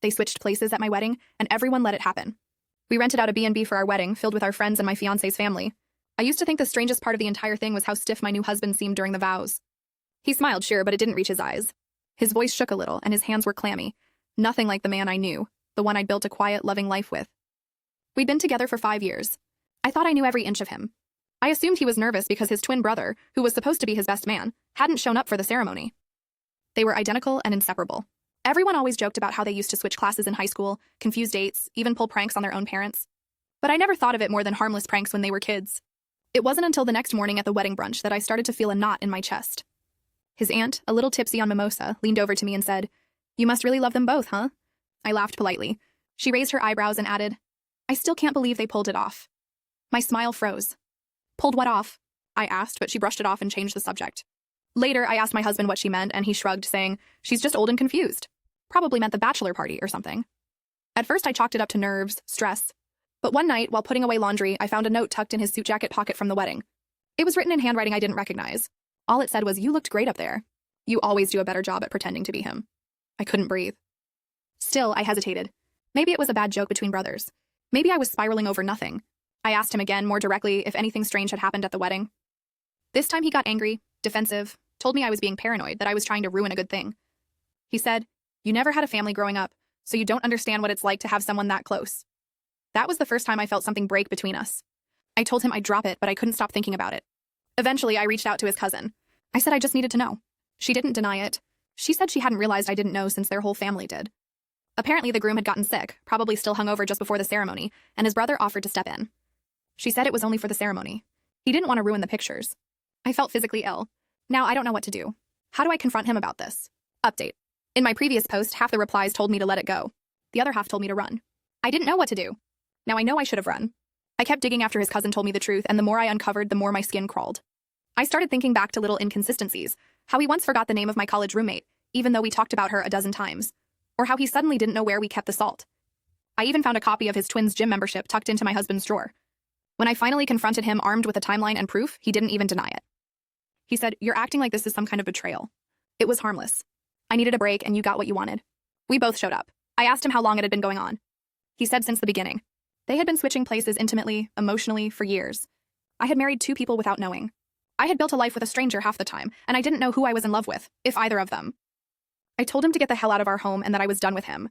They switched places at my wedding, and everyone let it happen. We rented out a BNB for our wedding, filled with our friends and my fiancé's family. I used to think the strangest part of the entire thing was how stiff my new husband seemed during the vows. He smiled, sure, but it didn't reach his eyes. His voice shook a little, and his hands were clammy. Nothing like the man I knew, the one I'd built a quiet, loving life with. We'd been together for 5 years. I thought I knew every inch of him. I assumed he was nervous because his twin brother, who was supposed to be his best man, hadn't shown up for the ceremony. They were identical and inseparable. Everyone always joked about how they used to switch classes in high school, confuse dates, even pull pranks on their own parents. But I never thought of it more than harmless pranks when they were kids. It wasn't until the next morning at the wedding brunch that I started to feel a knot in my chest. His aunt, a little tipsy on mimosa, leaned over to me and said, "You must really love them both, huh?" I laughed politely. She raised her eyebrows and added, "I still can't believe they pulled it off." My smile froze. "Pulled what off?" I asked, but she brushed it off and changed the subject. Later, I asked my husband what she meant, and he shrugged, saying, "She's just old and confused. Probably meant the bachelor party or something." At first, I chalked it up to nerves, stress. But one night, while putting away laundry, I found a note tucked in his suit jacket pocket from the wedding. It was written in handwriting I didn't recognize. All it said was, "You looked great up there. You always do a better job at pretending to be him." I couldn't breathe. Still, I hesitated. Maybe it was a bad joke between brothers. Maybe I was spiraling over nothing. I asked him again, more directly, if anything strange had happened at the wedding. This time he got angry, defensive, told me I was being paranoid, that I was trying to ruin a good thing. He said, "You never had a family growing up, so you don't understand what it's like to have someone that close." That was the first time I felt something break between us. I told him I'd drop it, but I couldn't stop thinking about it. Eventually, I reached out to his cousin. I said I just needed to know. She didn't deny it. She said she hadn't realized I didn't know since their whole family did. Apparently, the groom had gotten sick, probably still hungover just before the ceremony, and his brother offered to step in. She said it was only for the ceremony. He didn't want to ruin the pictures. I felt physically ill. Now I don't know what to do. How do I confront him about this? Update. In my previous post, half the replies told me to let it go. The other half told me to run. I didn't know what to do. Now I know I should have run. I kept digging after his cousin told me the truth, and the more I uncovered, the more my skin crawled. I started thinking back to little inconsistencies, how he once forgot the name of my college roommate, even though we talked about her a dozen times, or how he suddenly didn't know where we kept the salt. I even found a copy of his twins' gym membership tucked into my husband's drawer. When I finally confronted him armed with a timeline and proof, he didn't even deny it. He said, "You're acting like this is some kind of betrayal. It was harmless. I needed a break and you got what you wanted." We both showed up. I asked him how long it had been going on. He said since the beginning. They had been switching places intimately, emotionally, for years. I had married 2 people without knowing. I had built a life with a stranger half the time, and I didn't know who I was in love with, if either of them. I told him to get the hell out of our home and that I was done with him.